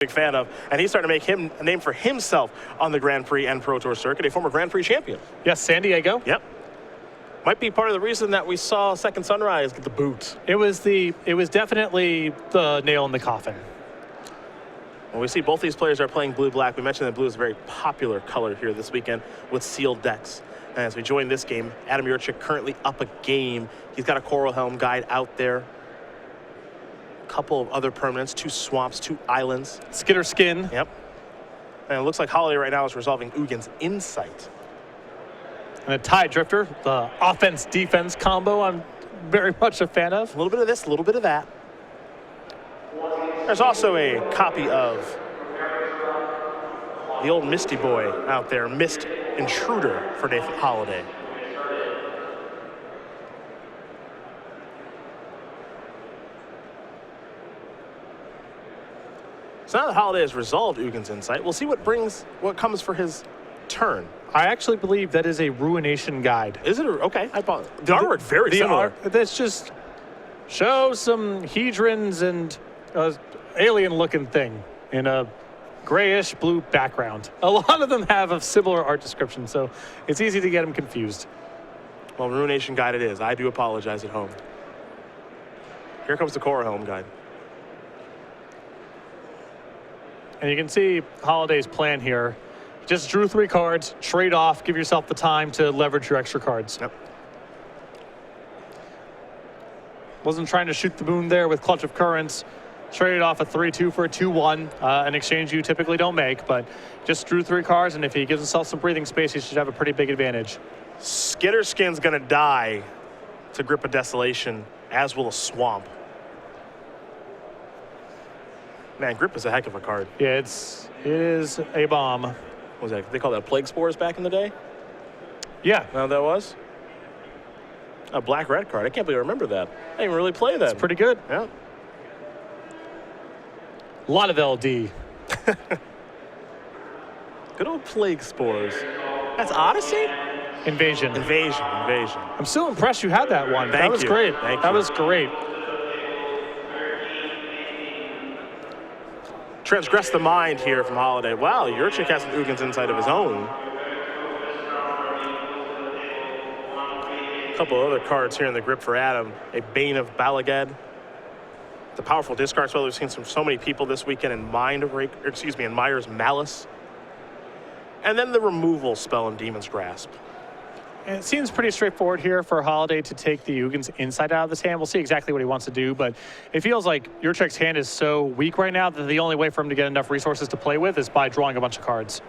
big fan of, and he's starting to make him a name for himself on the Grand Prix and Pro Tour circuit, a former Grand Prix champion. Yes, San Diego. Yep. Might be part of the reason that we saw Second Sunrise get the boot. It was definitely the nail in the coffin. Well, we see both these players are playing blue-black. We mentioned that blue is a very popular color here this weekend with sealed decks. And as we join this game, Adam Yurchick currently up a game. He's got a Coral Helm guide out there. A couple of other permanents, 2 swamps, 2 islands. Skitter Skin. Yep. And it looks like Holiday right now is resolving Uggin's Insight. And a Tide Drifter, the offense-defense combo I'm very much a fan of. A little bit of this, a little bit of that. There's also a copy of the old Misty Boy out there, Mist Intruder for Nathan Holiday. So now that Holiday has resolved Uggin's Insight, we'll see what comes for his turn. I actually believe that is a Ruination guide. Is it? Okay. The artwork very similar. That's just show some Hedrons and alien-looking thing in a grayish blue background. A lot of them have a similar art description, so it's easy to get them confused. Well, Ruination guide it is. I do apologize at home. Here comes the Coral Helm guide. And you can see Holiday's plan here. Just drew 3 cards, trade off, give yourself the time to leverage your extra cards. Yep. Wasn't trying to shoot the moon there with Clutch of Currents. Traded off a 3-2 for a 2-1, an exchange you typically don't make, but just drew 3 cards, and if he gives himself some breathing space, he should have a pretty big advantage. Skitter Skin's gonna die to Grip of Desolation, as will a Swamp. Man, Grip is a heck of a card. Yeah, it is a bomb. What was that? They called that Plague Spores back in the day? Yeah. Know what that was? A black-red card. I can't believe I remember that. I didn't even really play that. It's pretty good. Yeah. A lot of LD. Good old Plague Spores. That's Odyssey? Invasion. Invasion. I'm still impressed you had that one. That was great. That was great. Transgress the Mind here from Holiday. Wow, Yurchick has an Uggin's Insight of his own. A couple other cards here in the grip for Adam. A Bane of Balagad. The powerful discard spell we've seen from so many people this weekend in in Myers Malice. And then the removal spell in Demon's Grasp. And it seems pretty straightforward here for Holiday to take the Uggin's Insight out of this hand. We'll see exactly what he wants to do, but it feels like Yurchick's hand is so weak right now that the only way for him to get enough resources to play with is by drawing a bunch of cards.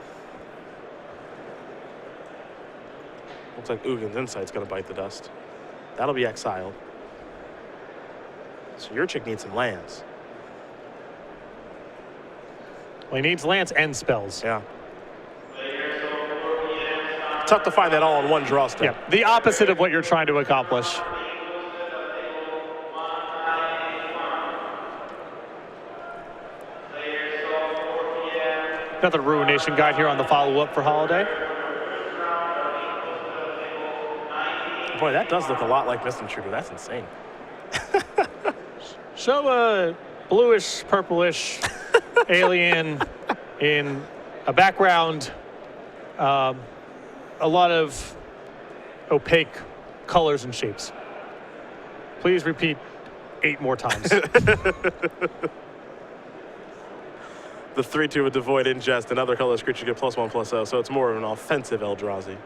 Looks like Uggin's Insight's going to bite the dust. That'll be exiled. So Yurchick needs some lands. Well, he needs lands and spells. Yeah. Tough to find that all in one draw step. Yeah, the opposite of what you're trying to accomplish. Another Ruination guide here on the follow-up for Holiday. Boy, that does look a lot like Mist Intruder. That's insane. Show a bluish, purplish alien in a background. A lot of opaque colors and shapes. Please repeat 8 more times. The 3-2 with Devoid Ingest, another colorless creature get +1/+0, so it's more of an offensive Eldrazi.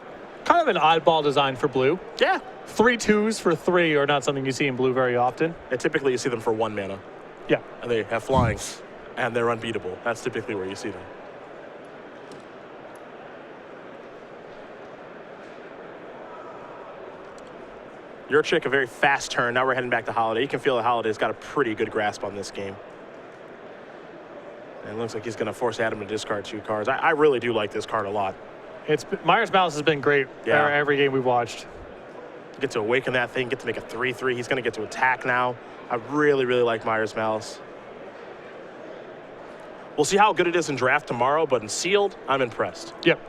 Kind of an oddball design for blue. Yeah. 3 2s for 3 are not something you see in blue very often. And typically you see them for 1 mana. Yeah. And they have flying, and they're unbeatable. That's typically where you see them. Yurchick, a very fast turn. Now we're heading back to Holiday. You can feel that Holiday's got a pretty good grasp on this game. And it looks like he's going to force Adam to discard 2 cards. I really do like this card a lot. Myers Malice has been great every game we've watched. Get to awaken that thing, get to make a 3-3. He's going to get to attack now. I really like Myers Malice. We'll see how good it is in draft tomorrow, but in sealed, I'm impressed. Yep.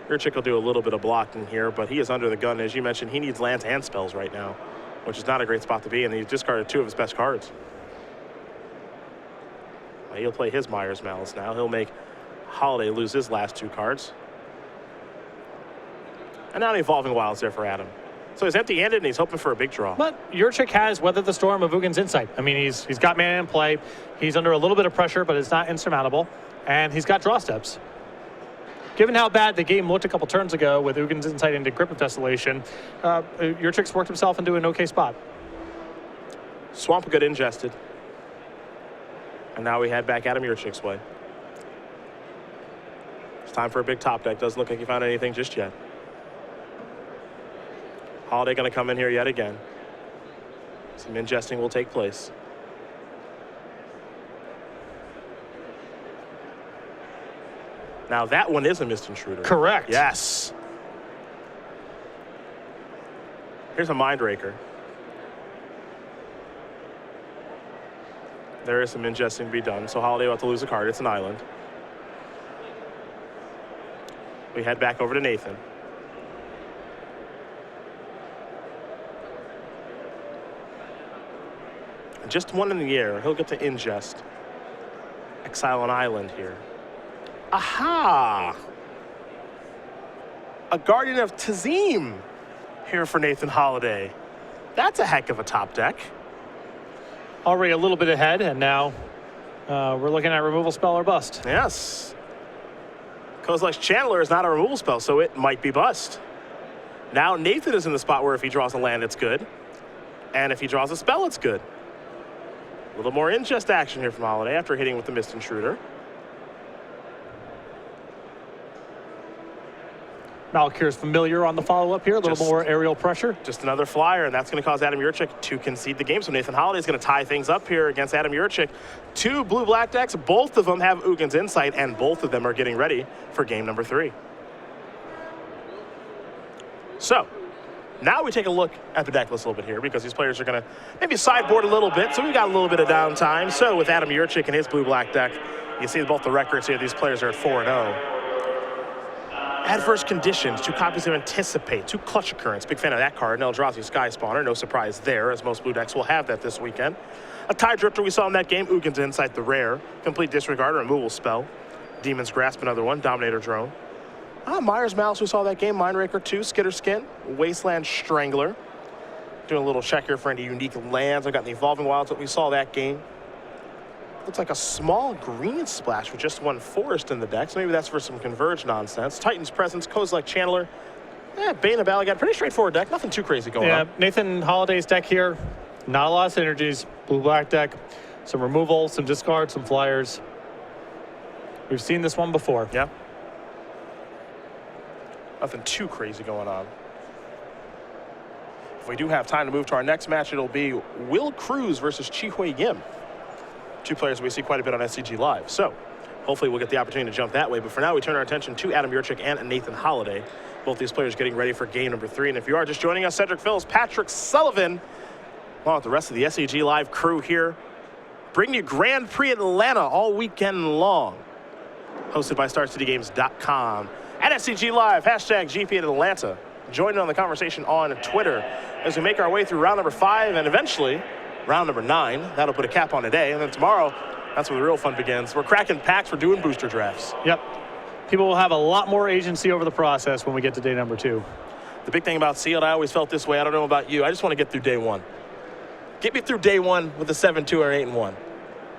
Yurchick will do a little bit of blocking here, but he is under the gun. As you mentioned, he needs lands and spells right now. which is not a great spot to be in. He's discarded 2 of his best cards. Well, he'll play his Myers Malice now. He'll make Holiday lose his last 2 cards. And now the Evolving Wild's there for Adam. So he's empty-handed and he's hoping for a big draw. But Yurchick has weathered the storm of Ugin's Insight. I mean, he's got mana in play. He's under a little bit of pressure, but it's not insurmountable. And he's got draw steps. Given how bad the game looked a couple turns ago with Ugin's Insight into Grip of Desolation, Yurchick's worked himself into an okay spot. Swamp got ingested. And now we head back Adam Yurchick's way. It's time for a big top deck. Doesn't look like he found anything just yet. Holiday going to come in here yet again. Some ingesting will take place. Now that one is a Mist Intruder. Correct. Yes. Here's a Mindraker. There is some ingesting to be done. So Holiday about to lose a card. It's an island. We head back over to Nathan. Just one in the air. He'll get to ingest. Exile an island here. Aha! A Guardian of Tazim here for Nathan Holiday. That's a heck of a top deck. Already a little bit ahead, and now we're looking at removal spell or bust. Yes. Kozilek's Channeler is not a removal spell, so it might be bust. Now Nathan is in the spot where if he draws a land, it's good. And if he draws a spell, it's good. A little more ingest action here from Holiday after hitting with the Mist Intruder. Malakir's familiar on the follow-up here. A little more aerial pressure. Just another flyer, and that's going to cause Adam Yurchick to concede the game. So Nathan Holiday is going to tie things up here against Adam Yurchick. 2 blue-black decks. Both of them have Ugin's Insight, and both of them are getting ready for game number 3. So now we take a look at the deck list a little bit here because these players are going to maybe sideboard a little bit. So we got a little bit of downtime. So with Adam Yurchick and his blue-black deck, you see both the records here. These players are at 4-0. Adverse Conditions, 2 copies of Anticipate, 2 Clutch Occurrence. Big fan of that card. An Eldrazi Sky Spawner, no surprise there, as most blue decks will have that this weekend. A Tide Drifter we saw in that game, Ugin's Insight, the rare. Complete Disregard, removal spell. Demon's Grasp, another one. Dominator Drone. Myers Malice, we saw that game. Mindraker 2, Skitter Skin. Wasteland Strangler. Doing a little check here for any unique lands. I got the Evolving Wilds that we saw that game. Looks like a small green splash with just 1 forest in the deck, so maybe that's for some converge nonsense. Titan's Presence, Kozilek Channeler, Bane of Balagat. Pretty straightforward deck, nothing too crazy going on. Nathan Holiday's deck here, not a lot of synergies. Blue-black deck, some removal, some discard, some flyers. We've seen this one before. Yeah. Nothing too crazy going on. If we do have time to move to our next match, it'll be Will Cruz versus Chi-Hui Yim. 2 players we see quite a bit on SCG Live. So hopefully we'll get the opportunity to jump that way. But for now, we turn our attention to Adam Yurchick and Nathan Holiday. Both these players getting ready for game number 3. And if you are just joining us, Cedric Phillips, Patrick Sullivan, along with the rest of the SCG Live crew here, bringing you Grand Prix Atlanta all weekend long. Hosted by StarCityGames.com. At SCG Live, hashtag GPATL. Join in on the conversation on Twitter as we make our way through round number 5 and eventually round number 9. That'll put a cap on today. And then tomorrow, that's where the real fun begins. We're cracking packs. We're doing booster drafts. Yep. People will have a lot more agency over the process when we get to day number 2. The big thing about Sealed, I always felt this way. I don't know about you. I just want to get through day 1. Get me through day 1 with a 7-2 or 8-1.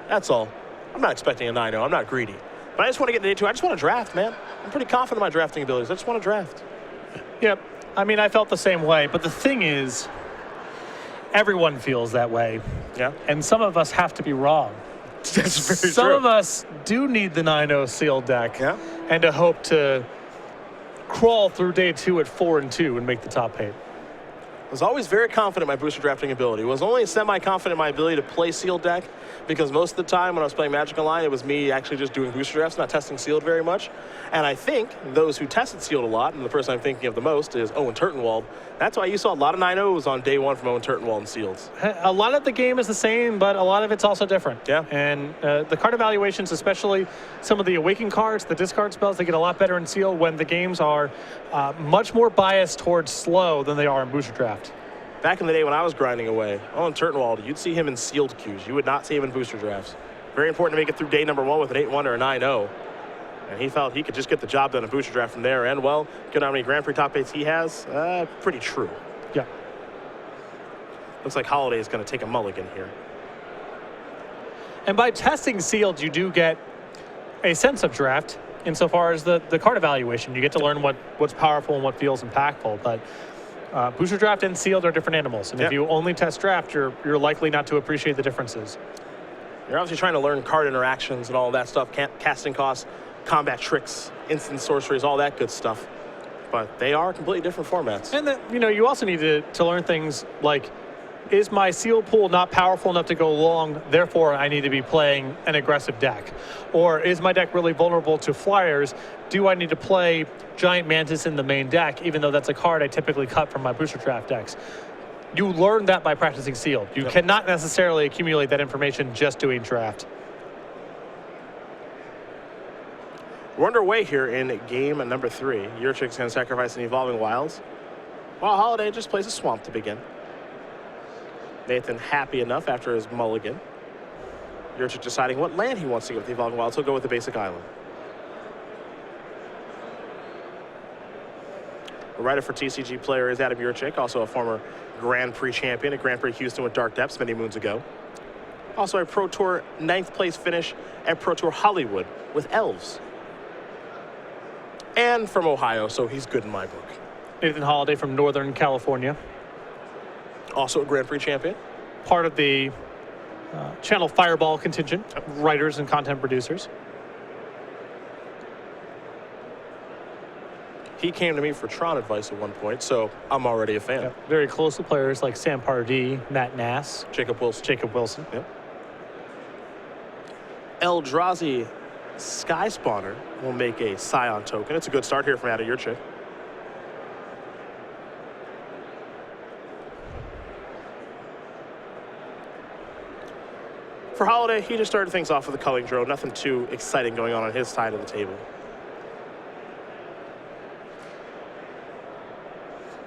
That's all. I'm not expecting a 9-0. I'm not greedy. But I just want to get to day 2. I just want to draft, man. I'm pretty confident in my drafting abilities. I just want to draft. Yep. I mean, I felt the same way. But the thing is, everyone feels that way. Yeah. And some of us have to be wrong. That's very true. Some of us do need the 9-0 sealed deck. Yeah. And to hope to crawl through day 2 at 4-2 and make the top 8. I was always very confident in my booster drafting ability. Was only semi-confident in my ability to play sealed deck because most of the time when I was playing Magic Online, it was me actually just doing booster drafts, not testing sealed very much. And I think those who tested sealed a lot, and the person I'm thinking of the most is Owen Turtenwald. That's why you saw a lot of 9-0s on day 1 from Owen Turtenwald and seals. A lot of the game is the same, but a lot of it's also different. Yeah. And the card evaluations, especially some of the Awaken cards, the discard spells, they get a lot better in seal when the games are much more biased towards slow than they are in booster draft. Back in the day when I was grinding away, on Turtenwald, you'd see him in sealed queues. You would not see him in booster drafts. Very important to make it through day number 1 with an 8-1 or a 9-0. And he felt he could just get the job done in booster draft from there. And, well, given how many Grand Prix top 8s he has, pretty true. Yeah. Looks like Holiday is going to take a mulligan here. And by testing sealed, you do get a sense of draft insofar as the card evaluation. You get to learn what's powerful and what feels impactful. But booster draft and sealed are different animals. And if you only test draft, you're likely not to appreciate the differences. You're obviously trying to learn card interactions and all that stuff, casting costs, combat tricks, instant sorceries, all that good stuff. But they are completely different formats. And you also need to learn things like, is my sealed pool not powerful enough to go long, therefore I need to be playing an aggressive deck? Or is my deck really vulnerable to flyers? Do I need to play Giant Mantis in the main deck, even though that's a card I typically cut from my booster draft decks? You learn that by practicing sealed. You cannot necessarily accumulate that information just doing draft. We're underway here in game number 3. Yurchick's going to sacrifice an Evolving Wilds, while Holiday just plays a Swamp to begin. Nathan happy enough after his mulligan. Yurchick deciding what land he wants to go with the Evolving Wilds. He'll go with the basic island. A writer for TCG player is Adam Yurchick, also a former Grand Prix champion at Grand Prix Houston with Dark Depths many moons ago. Also a Pro Tour 9th place finish at Pro Tour Hollywood with Elves. And from Ohio, so he's good in my book. Nathan Holiday from Northern California. Also a Grand Prix champion. Part of the Channel Fireball contingent, writers and content producers. He came to me for Tron advice at one point, so I'm already a fan. Yep. Very close to players like Sam Pardee, Matt Nass. Jacob Wilson. Yep. Eldrazi Sky Spawner will make a Scion token. It's a good start here from Adam Yurchick. For Holiday, he just started things off with a culling drone. Nothing too exciting going on his side of the table.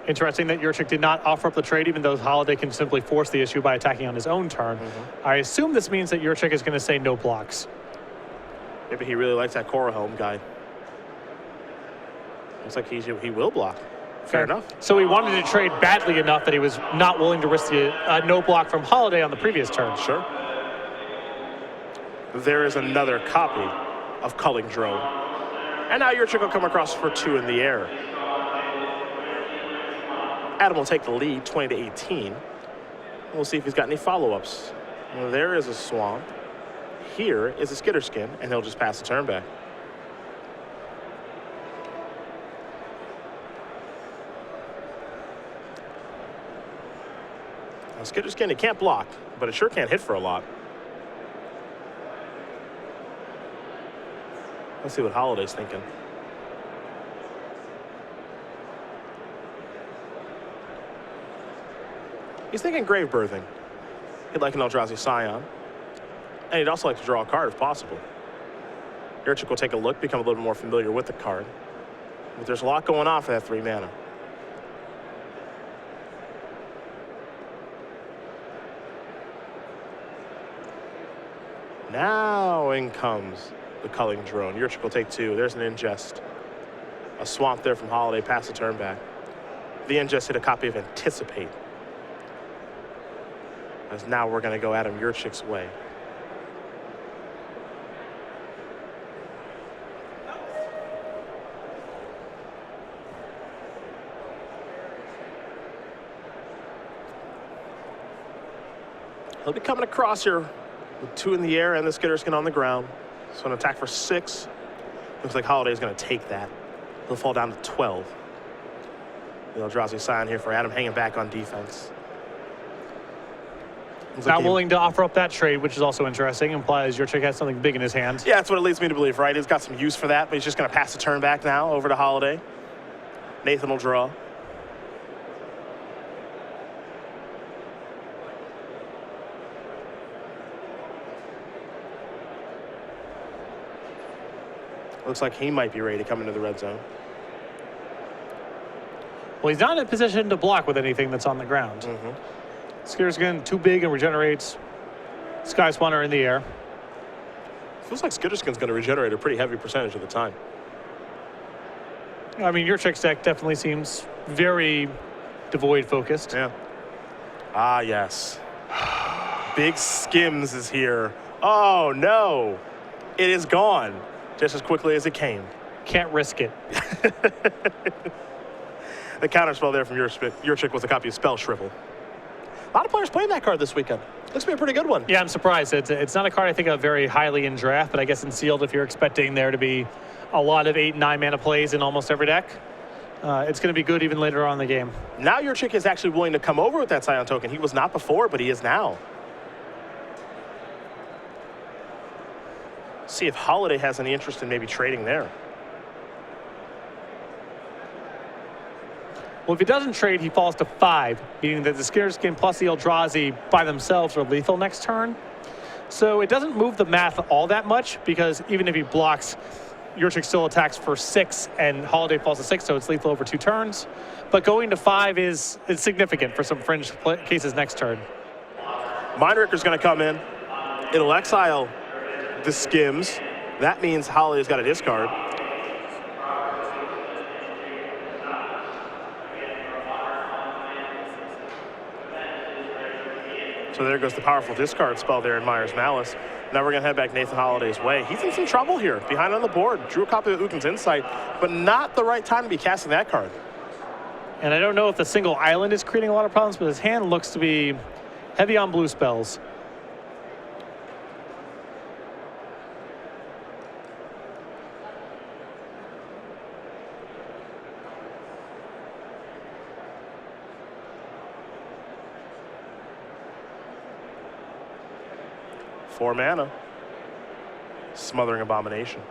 Interesting that Yurchick did not offer up the trade, even though Holiday can simply force the issue by attacking on his own turn. I assume this means that Yurchick is going to say no blocks. Maybe he really likes that Coral Helm guy. Looks like he will block. Fair enough. So he wanted to trade badly enough that he was not willing to risk the no block from Holiday on the previous turn. Sure. There is another copy of Culling Drone. And now Yurchick will come across for 2 in the air. Adam will take the lead, 20-18. We'll see if he's got any follow-ups. Well, there is a Swamp. Here is a Skitterskin, and he'll just pass the turn back. Now, Skitterskin, it can't block, but it sure can't hit for a lot. Let's see what Holiday's thinking. He's thinking Grave Birthing. He'd like an Eldrazi Scion. And he'd also like to draw a card if possible. Yurchick will take a look, become a little more familiar with the card. But there's a lot going on for that 3 mana. Now in comes the Culling Drone. Yurchick will take 2. There's an Ingest. A Swamp there from Holiday, pass the turn back. The Ingest hit a copy of Anticipate. As now we're going to go Adam Yurchick's way. He'll be coming across here with 2 in the air and the Skitterskin on the ground. So an attack for 6. Looks like Holiday's going to take that. He'll fall down to 12. The Eldrazi Scion here for Adam, hanging back on defense. Not willing to offer up that trade, which is also interesting. Implies Yurchick has something big in his hands. Yeah, that's what it leads me to believe, right? He's got some use for that, but he's just going to pass the turn back now over to Holiday. Nathan will draw. Looks like he might be ready to come into the red zone. Well, he's not in a position to block with anything that's on the ground. Skitter's again too big and regenerates Sky Spawner in the air. Feels like Skitterskin's going to regenerate a pretty heavy percentage of the time. I mean, Yurchick's deck definitely seems very devoid focused. Yeah. Ah, yes. Big Skims is here. Oh, no. It is gone just as quickly as it came. Can't risk it. The counterspell there from Yurchick was a copy of Spell Shrivel. A lot of players playing that card this weekend. Looks to be a pretty good one. Yeah, I'm surprised. It's not a card I think of very highly in draft, but I guess in sealed, if you're expecting there to be a lot of 8 and 9 mana plays in almost every deck, it's going to be good even later on in the game. Now Yurchick is actually willing to come over with that Scion token. He was not before, but he is now. See if Holiday has any interest in maybe trading there. Well, if he doesn't trade, he falls to 5, meaning that the Skitterskin plus the Eldrazi by themselves are lethal next turn. So it doesn't move the math all that much, because even if he blocks, Yurchick still attacks for 6, and Holiday falls to 6, so it's lethal over 2 turns. But going to 5 is significant for some fringe cases next turn. Mindraker's going to come in. It'll exile the Skims. That means Holiday's got a discard. So there goes the powerful discard spell there in Myers Malice. Now we're going to head back Nathan Holiday's way. He's in some trouble here, behind on the board. Drew a copy of Uten's Insight, but not the right time to be casting that card. And I don't know if the single island is creating a lot of problems, but his hand looks to be heavy on blue spells. Four mana. Smothering Abomination.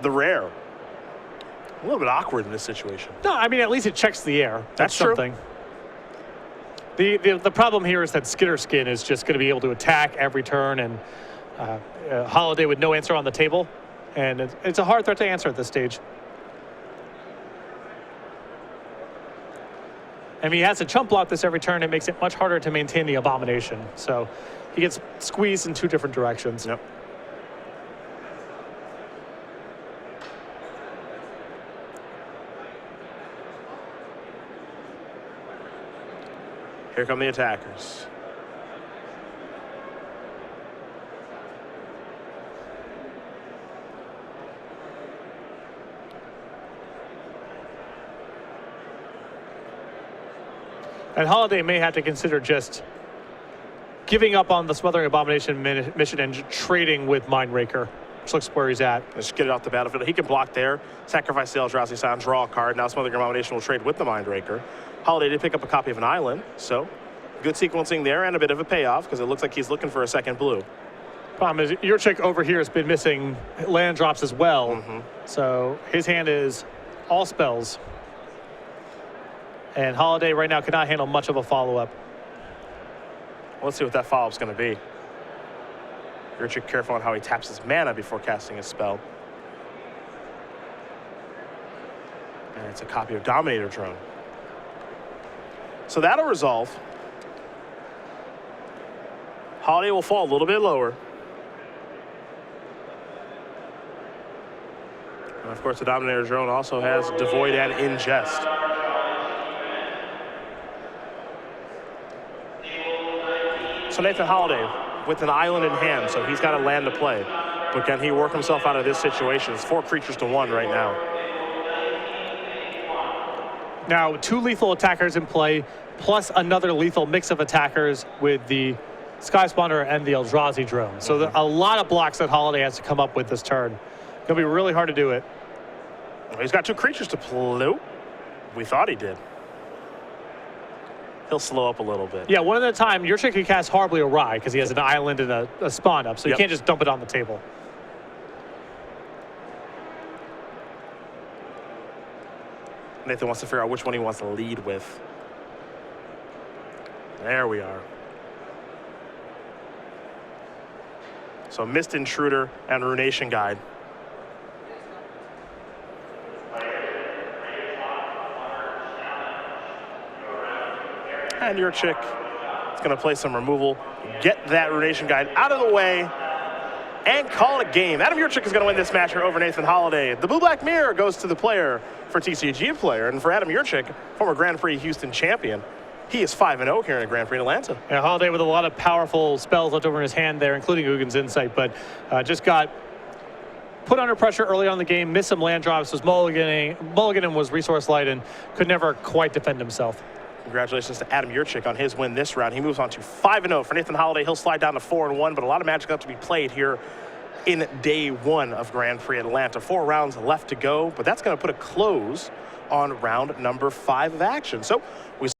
The rare. A little bit awkward in this situation. No, I mean, at least it checks the air. That's true. Something. The problem here is that Skitterskin is just going to be able to attack every turn, and Holiday with no answer on the table. And it's a hard threat to answer at this stage. I mean, he has to chump block this every turn. It makes it much harder to maintain the Abomination. So he gets squeezed in 2 different directions. Yep. Here come the attackers. And Holiday may have to consider just giving up on the Smothering Abomination mission and trading with Mindraker, which looks where he's at. Let's get it off the battlefield. He can block there, sacrifice the Eldrazi Scion, draw a card. Now Smothering Abomination will trade with the Mindraker. Holiday did pick up a copy of an island, so good sequencing there and a bit of a payoff, because it looks like he's looking for a second blue. Problem is, Yurchick over here has been missing land drops as well. So his hand is all spells. And Holiday right now cannot handle much of a follow-up. Let's see what that follow-up's going to be. Yurchick careful on how he taps his mana before casting his spell. And it's a copy of Dominator Drone. So that'll resolve. Holiday will fall a little bit lower. And of course, the Dominator Drone also has Devoid and Ingest. So Nathan Holiday with an island in hand, so he's got a land to play. But can he work himself out of this situation? It's 4 creatures to 1 right now. Now, 2 lethal attackers in play, plus another lethal mix of attackers with the Sky Spawner and the Eldrazi drone. So a lot of blocks that Holiday has to come up with this turn. Gonna be really hard to do it. Well, he's got 2 creatures to play. We thought he did. He'll slow up a little bit. Yeah, one at a time. Yurchick can cast horribly awry because he has an island and a spawn up, so you can't just dump it on the table. Nathan wants to figure out which one he wants to lead with. There we are. So Mist Intruder and Runation Guide. And Yurchick is going to play some removal, get that Ruination Guide out of the way, and call it a game. Adam Yurchick is going to win this match here over Nathan Holiday. The blue-black mirror goes to the player for TCG player, and for Adam Yurchick, former Grand Prix Houston champion, he is 5-0 here in Grand Prix Atlanta. Yeah, Holiday with a lot of powerful spells left over in his hand there, including Ugin's Insight, but just got put under pressure early on in the game, missed some land drops, was mulliganing was resource light, and could never quite defend himself. Congratulations to Adam Yurchick on his win this round. He moves on to 5-0. For Nathan Holiday, he'll slide down to 4-1, but a lot of Magic left to be played here in day one of Grand Prix Atlanta. 4 rounds left to go, but that's going to put a close on round number 5 of action. So we